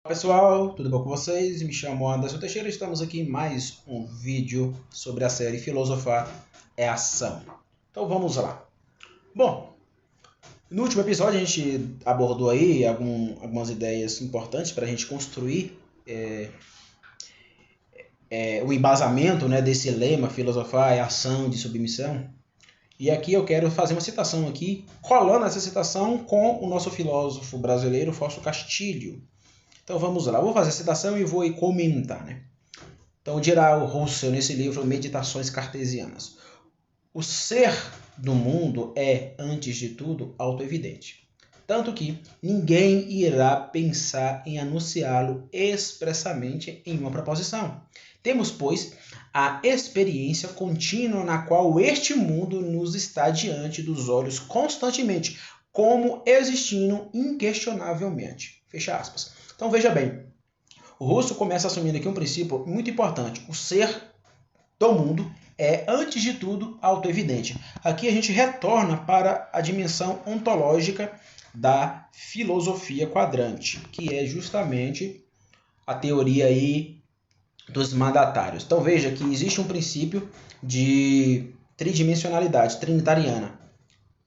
Olá pessoal, tudo bom com vocês? Me chamo Anderson Teixeira e estamos aqui em mais um vídeo sobre a série Filosofar é Ação. Então vamos lá. Bom, no último episódio a gente abordou aí algumas ideias importantes para a gente construir o embasamento, né, desse lema Filosofar é Ação de Submissão. E aqui eu quero fazer uma citação aqui, colando essa citação com o nosso filósofo brasileiro Fausto Castilho. Então vamos lá, eu vou fazer a citação e vou comentar, né? Então dirá o Russell nesse livro Meditações Cartesianas: o ser do mundo é, antes de tudo, autoevidente, tanto que ninguém irá pensar em anunciá-lo expressamente em uma proposição. Temos, pois, a experiência contínua na qual este mundo nos está diante dos olhos constantemente, como existindo inquestionavelmente. Fecha aspas. Então veja bem, o Russell começa assumindo aqui um princípio muito importante. O ser do mundo é, antes de tudo, autoevidente. Aqui a gente retorna para a dimensão ontológica da filosofia quadrante, que é justamente a teoria aí dos mandatários. Então veja que existe um princípio de tridimensionalidade trinitariana.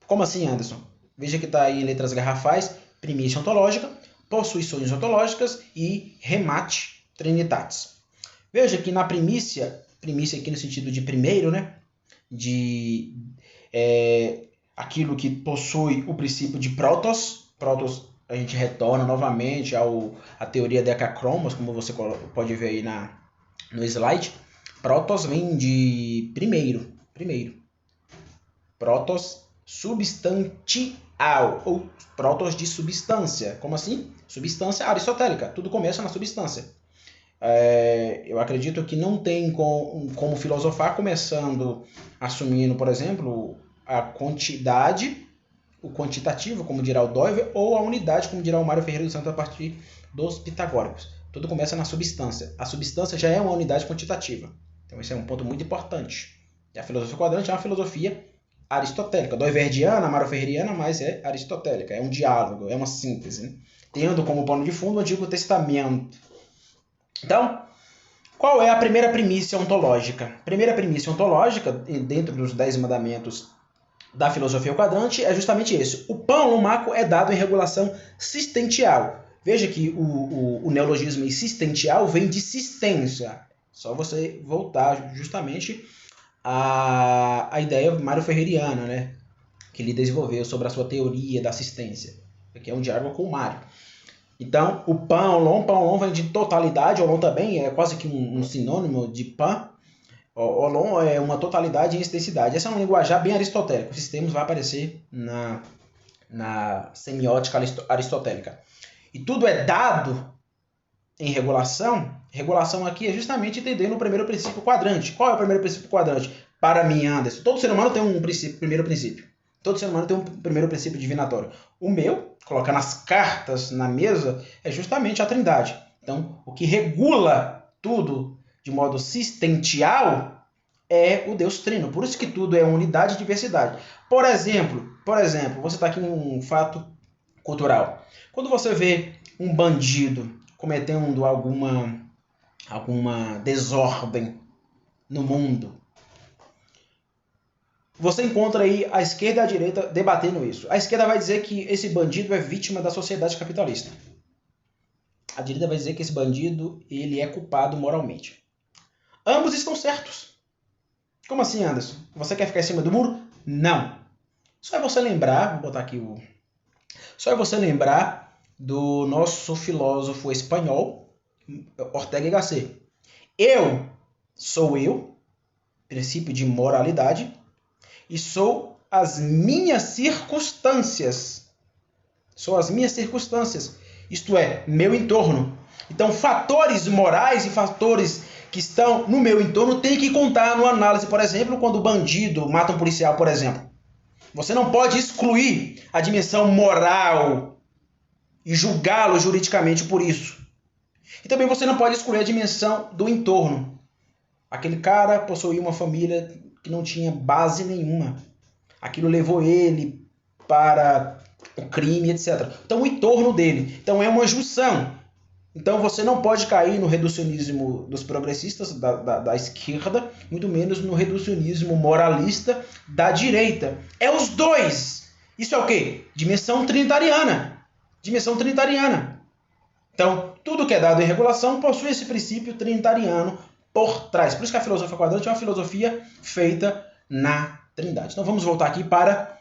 Como assim, Anderson? Veja que está aí em letras garrafais: primícia ontológica, possuições ontológicas e remate trinitatis. Veja que na primícia aqui no sentido de primeiro, né? De aquilo que possui o princípio de protos. Protos a gente retorna novamente à teoria decacromos, como você pode ver aí no slide. Protos vem de primeiro. Protos substantial, ou protos de substância. Como assim? Substância aristotélica. Tudo começa na substância. Eu acredito que não tem como filosofar começando assumindo, por exemplo, a quantidade, o quantitativo, como dirá o Doiver, ou a unidade, como dirá o Mário Ferreira dos Santos a partir dos pitagóricos. Tudo começa na substância. A substância já é uma unidade quantitativa. Então esse é um ponto muito importante. E a filosofia quadrante é uma filosofia aristotélica, doiverdiana, mário-ferreiriana, mas é aristotélica, é um diálogo, é uma síntese, né? Tendo como pano de fundo o Antigo Testamento. Então, qual é a primeira primícia ontológica? A primeira primícia ontológica, dentro dos 10 mandamentos da filosofia quadrante, é justamente esse: o pão lumaco é dado em regulação sistential. Veja que o neologismo existential vem de sistência. Só você voltar justamente a ideia mário-ferreiriana, né? Que ele desenvolveu sobre a sua teoria da assistência, que é um diálogo com o Mário. Então, o pan, olon vem de totalidade. Olon também é quase que um sinônimo de pan. Olon é uma totalidade em extensidade. Esse é um linguajar bem aristotélico. Esses termos vão aparecer na semiótica aristotélica. E tudo é dado em regulação. Regulação aqui é justamente entendendo o primeiro princípio quadrante. Qual é o primeiro princípio quadrante? Para mim, Anderson, todo ser humano tem um primeiro princípio. Todo ser humano tem um primeiro princípio divinatório. O meu, colocar nas cartas, na mesa, é justamente a trindade. Então, o que regula tudo de modo sistential é o Deus Trino. Por isso que tudo é unidade e diversidade. Por exemplo, você está aqui num fato cultural. Quando você vê um bandido cometendo alguma desordem no mundo, você encontra aí a esquerda e a direita debatendo isso. A esquerda vai dizer que esse bandido é vítima da sociedade capitalista. A direita vai dizer que esse bandido ele é culpado moralmente. Ambos estão certos. Como assim, Anderson? Você quer ficar em cima do muro? Não. Só é você lembrar, vou botar aqui Só é você lembrar do nosso filósofo espanhol, Ortega y Gasset. Eu sou eu, princípio de moralidade, e sou as minhas circunstâncias. São as minhas circunstâncias, isto é, meu entorno. Então, fatores morais e fatores que estão no meu entorno têm que contar no análise, por exemplo, quando o bandido mata um policial, por exemplo. Você não pode excluir a dimensão moral e julgá-lo juridicamente por isso. E também você não pode excluir a dimensão do entorno. Aquele cara possuía uma família que não tinha base nenhuma. Aquilo levou ele para o crime, etc. Então, o entorno dele. Então, é uma junção. Então você não pode cair no reducionismo dos progressistas da esquerda, muito menos no reducionismo moralista da direita. É os dois. Isso é o quê? Dimensão trinitariana. Dimensão trinitariana. Então, tudo que é dado em regulação possui esse princípio trinitariano por trás. Por isso que a filosofia quadrante é uma filosofia feita na Trindade. Então vamos voltar aqui para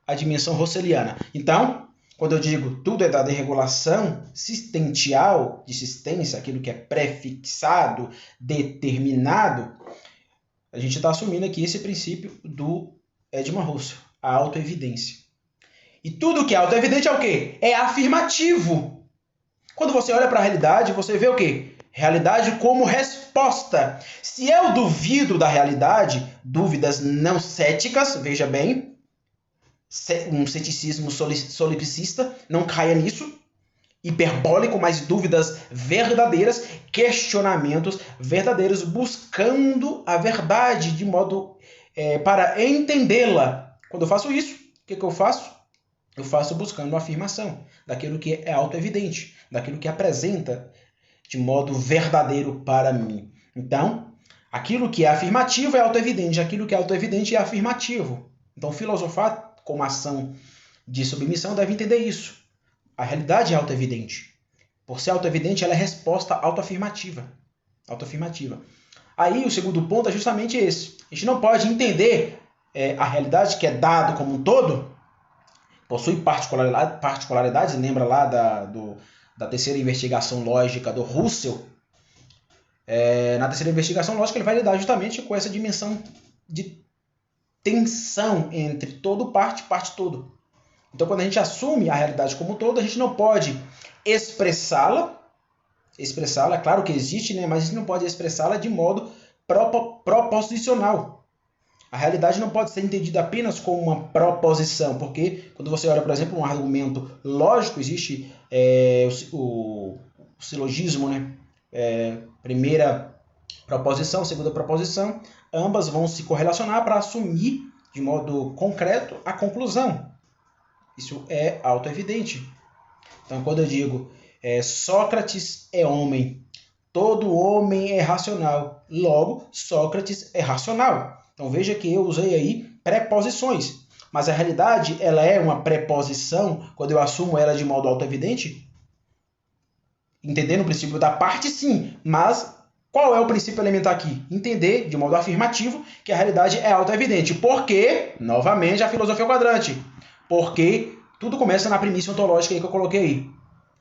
a dimensão russeliana. Então, quando eu digo tudo é dado em regulação sistential, de sistência, aquilo que é prefixado, determinado, a gente está assumindo aqui esse princípio do Edmund Husserl, a autoevidência. E tudo que é autoevidente é o quê? É afirmativo. Quando você olha para a realidade, você vê o quê? Realidade como resposta. Se eu duvido da realidade, dúvidas não céticas, veja bem, um ceticismo solipsista, não caia nisso, hiperbólico, mas dúvidas verdadeiras, questionamentos verdadeiros, buscando a verdade de modo para entendê-la. Quando eu faço isso, o que eu faço? Eu faço buscando a afirmação daquilo que é autoevidente, daquilo que apresenta de modo verdadeiro para mim. Então, aquilo que é afirmativo é autoevidente, aquilo que é autoevidente é afirmativo. Então, filosofar como ação de submissão deve entender isso. A realidade é autoevidente. Por ser autoevidente, ela é resposta autoafirmativa. Aí, o segundo ponto é justamente esse. A gente não pode entender a realidade que é dado como um todo, possui particularidades, lembra lá da terceira investigação lógica do Husserl. Na terceira investigação lógica, ele vai lidar justamente com essa dimensão de tensão entre todo parte todo. Então, quando a gente assume a realidade como um todo, a gente não pode expressá-la, é claro que existe, né? Mas a gente não pode expressá-la de modo proposicional. A realidade não pode ser entendida apenas como uma proposição, porque quando você olha, por exemplo, um argumento lógico, existe o silogismo, né? Primeira proposição, segunda proposição, ambas vão se correlacionar para assumir de modo concreto a conclusão. Isso é autoevidente. Então, quando eu digo Sócrates é homem, todo homem é racional, logo Sócrates é racional. Então veja que eu usei aí preposições, mas a realidade ela é uma preposição quando eu assumo ela de modo autoevidente? Entendendo o princípio da parte, sim, mas qual é o princípio elementar aqui? Entender de modo afirmativo que a realidade é autoevidente. Porque, novamente, a filosofia quadrante. Porque tudo começa na premissa ontológica aí que eu coloquei aí.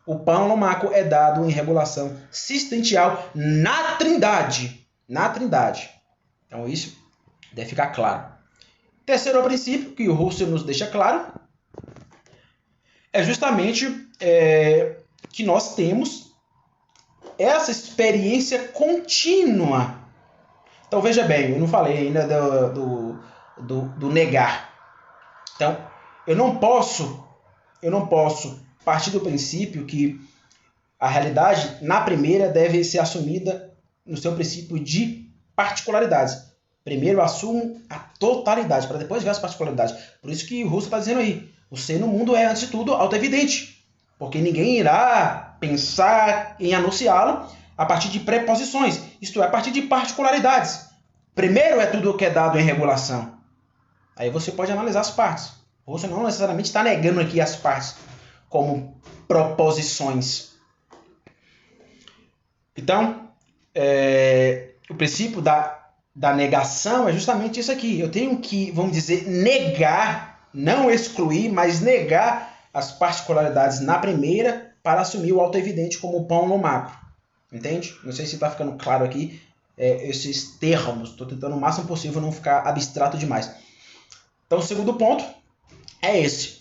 O pão lomaco é dado em regulação sistential na Trindade. Na Trindade. Então isso deve ficar claro. Terceiro princípio, que o Husserl nos deixa claro, é justamente que nós temos essa experiência contínua. Então veja bem, eu não falei ainda do negar. Então, eu não posso partir do princípio que a realidade, na primeira, deve ser assumida no seu princípio de particularidades. Primeiro eu assumo a totalidade, para depois ver as particularidades. Por isso que o Husserl está dizendo aí, o ser no mundo é, antes de tudo, autoevidente. Porque ninguém irá pensar em anunciá-lo a partir de preposições, isto é, a partir de particularidades. Primeiro é tudo o que é dado em regulação. Aí você pode analisar as partes. O Husserl não necessariamente está negando aqui as partes como proposições. Então, o princípio da negação é justamente isso aqui. Eu tenho que, vamos dizer, negar, não excluir, mas negar as particularidades na primeira para assumir o autoevidente como o pão no macro. Entende? Não sei se está ficando claro aqui esses termos. Estou tentando o máximo possível não ficar abstrato demais. Então, o segundo ponto é esse.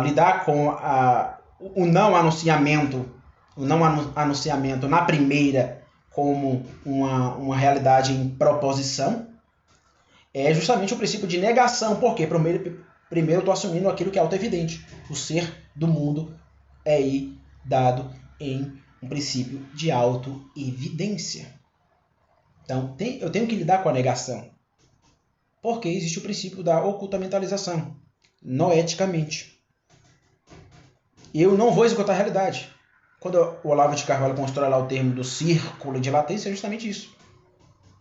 Lidar com o não anunciamento na primeira como uma realidade em proposição é justamente o princípio de negação. Por quê? Primeiro eu estou assumindo aquilo que é autoevidente. O ser do mundo é aí dado em um princípio de autoevidência. Então, eu tenho que lidar com a negação. Porque existe o princípio da ocultamentalização, noeticamente. Eu não vou executar a realidade. quando o Olavo de Carvalho constrói lá o termo do círculo de latência, é justamente isso.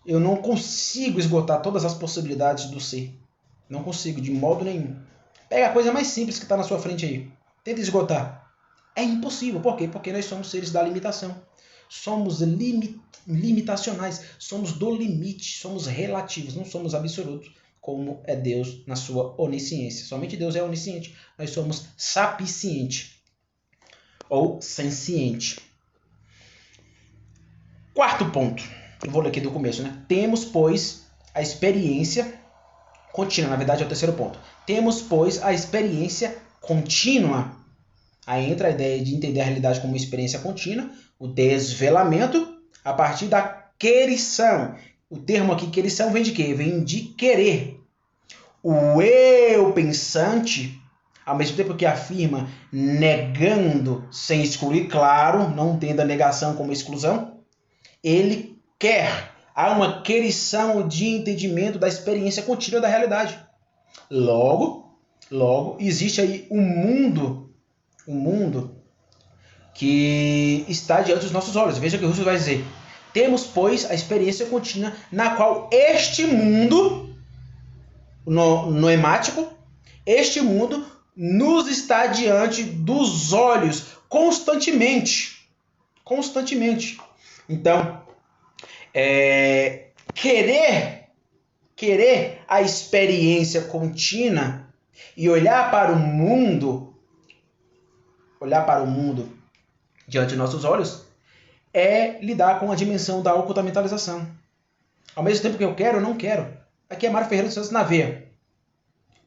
Eu não consigo esgotar todas as possibilidades do ser. Não consigo, de modo nenhum. Pega a coisa mais simples que está na sua frente aí. Tenta esgotar. É impossível. Por quê? Porque nós somos seres da limitação. Somos limitacionais. Somos do limite. Somos relativos. Não somos absolutos, como é Deus na sua onisciência. Somente Deus é onisciente. Nós somos sapisciente. Ou senciente. Quarto ponto. Eu vou ler aqui do começo, né? Temos, pois, a experiência contínua. Na verdade, é o terceiro ponto. Temos, pois, a experiência contínua. Aí entra a ideia de entender a realidade como uma experiência contínua, o desvelamento, a partir da querição. O termo aqui, querição, vem de quê? Vem de querer. O eu pensante, ao mesmo tempo que afirma negando sem excluir, claro, não tendo a negação como exclusão, ele quer. Há uma querição de entendimento da experiência contínua da realidade. Logo, existe aí um mundo que está diante dos nossos olhos. Veja o que o Russell vai dizer. Temos, pois, a experiência contínua na qual este mundo noemático, este mundo nos está diante dos olhos constantemente. Constantemente. Então, querer a experiência contínua e olhar para o mundo diante de nossos olhos é lidar com a dimensão da ocultamentalização. Ao mesmo tempo que eu quero, eu não quero. Aqui é Mário Ferreira dos Santos na veia.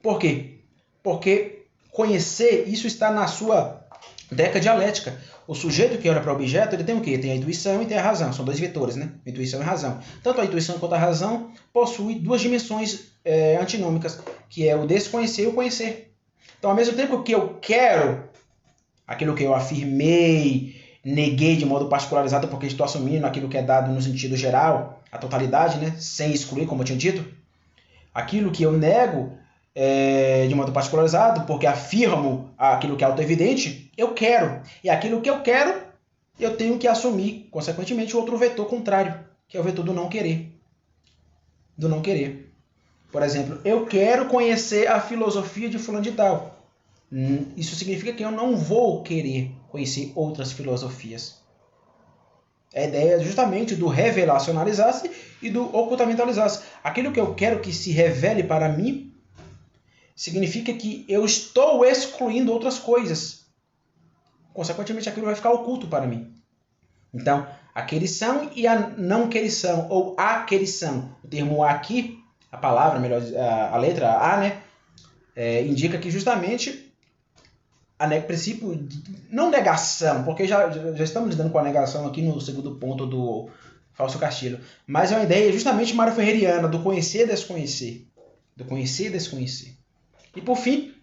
Por quê? Porque conhecer, isso está na sua deca dialética. O sujeito que olha para o objeto, ele tem o quê? Tem a intuição e tem a razão. São dois vetores, né? Intuição e razão. Tanto a intuição quanto a razão possuem duas dimensões antinômicas, que é o desconhecer e o conhecer. Então, ao mesmo tempo que eu quero aquilo que eu afirmei, neguei de modo particularizado porque estou assumindo aquilo que é dado no sentido geral, a totalidade, né? Sem excluir, como eu tinha dito. Aquilo que eu nego de modo particularizado porque afirmo aquilo que é autoevidente, eu quero. E aquilo que eu quero, eu tenho que assumir, consequentemente, o outro vetor contrário, que é o vetor do não querer. Do não querer. Por exemplo, eu quero conhecer a filosofia de fulano de tal. Isso significa que eu não vou querer conhecer outras filosofias. A ideia é justamente do revelacionalizar-se e do ocultamentalizar-se. Aquilo que eu quero que se revele para mim significa que eu estou excluindo outras coisas. Consequentemente, aquilo vai ficar oculto para mim. Então, a querição e a não querição, ou a querição. O termo aqui, a palavra, melhor, a letra A, né, indica que justamente a princípio, não negação, porque já estamos lidando com a negação aqui no segundo ponto do Fausto Castilho, mas é uma ideia justamente Mário Ferreiriana, do conhecer e desconhecer. Do conhecer e desconhecer. E por fim,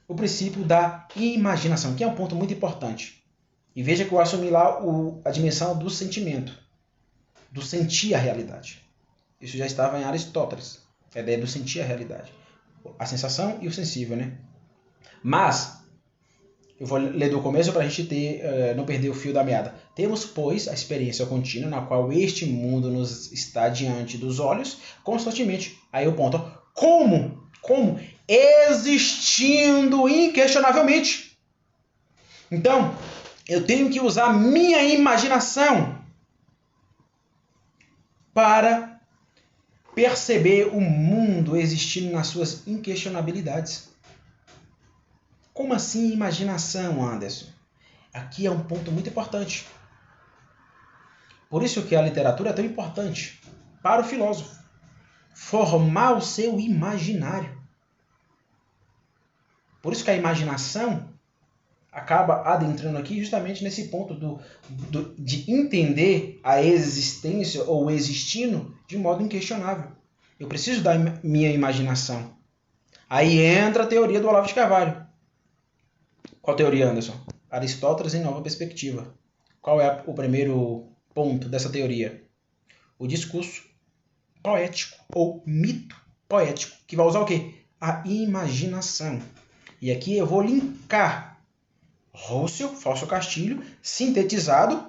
o princípio da imaginação, que é um ponto muito importante. E veja que eu assumi lá a dimensão do sentimento, do sentir a realidade. Isso já estava em Aristóteles, a ideia do sentir a realidade. A sensação e o sensível, né? Mas eu vou ler do começo para a gente não perder o fio da meada. Temos, pois, a experiência contínua na qual este mundo nos está diante dos olhos constantemente. Aí o ponto. Como? Existindo inquestionavelmente. Então, eu tenho que usar minha imaginação para perceber o mundo existindo nas suas inquestionabilidades. Como assim imaginação, Anderson? Aqui é um ponto muito importante. Por isso que a literatura é tão importante para o filósofo. Formar o seu imaginário. Por isso que a imaginação acaba adentrando aqui justamente nesse ponto de entender a existência ou o existindo de modo inquestionável. Eu preciso da minha imaginação. Aí entra a teoria do Olavo de Carvalho. Qual teoria, Anderson? Aristóteles em nova perspectiva. Qual é o primeiro ponto dessa teoria? O discurso poético ou mito poético, que vai usar o quê? A imaginação. E aqui eu vou linkar Russell, Fausto Castilho, sintetizado,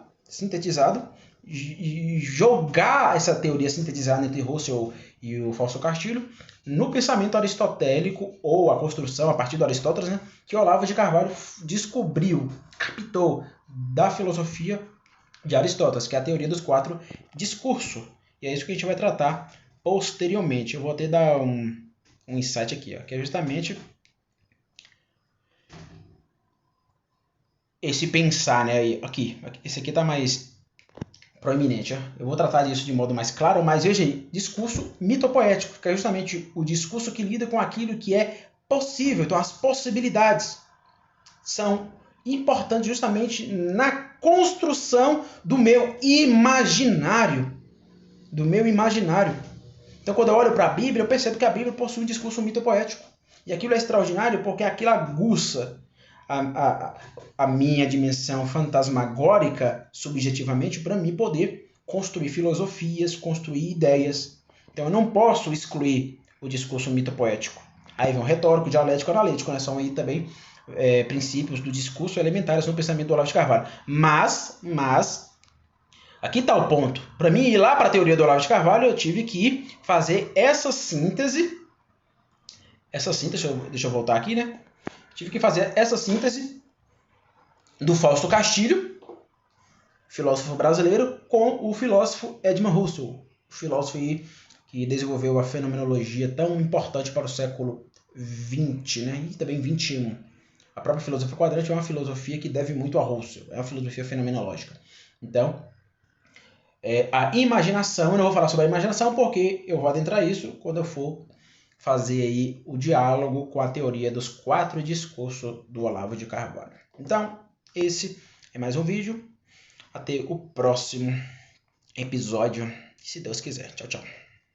e jogar essa teoria sintetizada entre Russell e o Fausto Castilho no pensamento aristotélico, ou a construção a partir do Aristóteles, né, que Olavo de Carvalho descobriu, captou da filosofia de Aristóteles, que é a teoria dos 4 discursos. E é isso que a gente vai tratar posteriormente. Eu vou até dar um insight aqui, ó, que é justamente esse pensar, né? Aqui, esse aqui está mais proeminente. Ó. Eu vou tratar disso de modo mais claro, mas veja aí, discurso mitopoético, que é justamente o discurso que lida com aquilo que é possível. Então, as possibilidades são importantes justamente na construção do meu imaginário. Então, quando eu olho para a Bíblia, eu percebo que a Bíblia possui um discurso mitopoético. E aquilo é extraordinário porque aquilo aguça a minha dimensão fantasmagórica, subjetivamente, para mim poder construir filosofias, construir ideias. Então eu não posso excluir o discurso mitopoético. Aí vem o retórico, dialético, analítico, né? São aí também princípios do discurso elementares no pensamento do Olavo de Carvalho. Mas aqui está o ponto. Para mim ir lá para a teoria do Olavo de Carvalho, eu tive que fazer essa síntese. Deixa eu voltar aqui, né? Tive que fazer essa síntese do Fausto Castilho, filósofo brasileiro, com o filósofo Edmund Husserl, o filósofo que desenvolveu a fenomenologia tão importante para o século XX, né? E também XXI. A própria filosofia quadrante é uma filosofia que deve muito a Husserl, é uma filosofia fenomenológica. Então, a imaginação, eu não vou falar sobre a imaginação porque eu vou adentrar isso quando eu for fazer aí o diálogo com a teoria dos 4 discursos do Olavo de Carvalho. Então, esse é mais um vídeo. Até o próximo episódio, se Deus quiser. Tchau, tchau.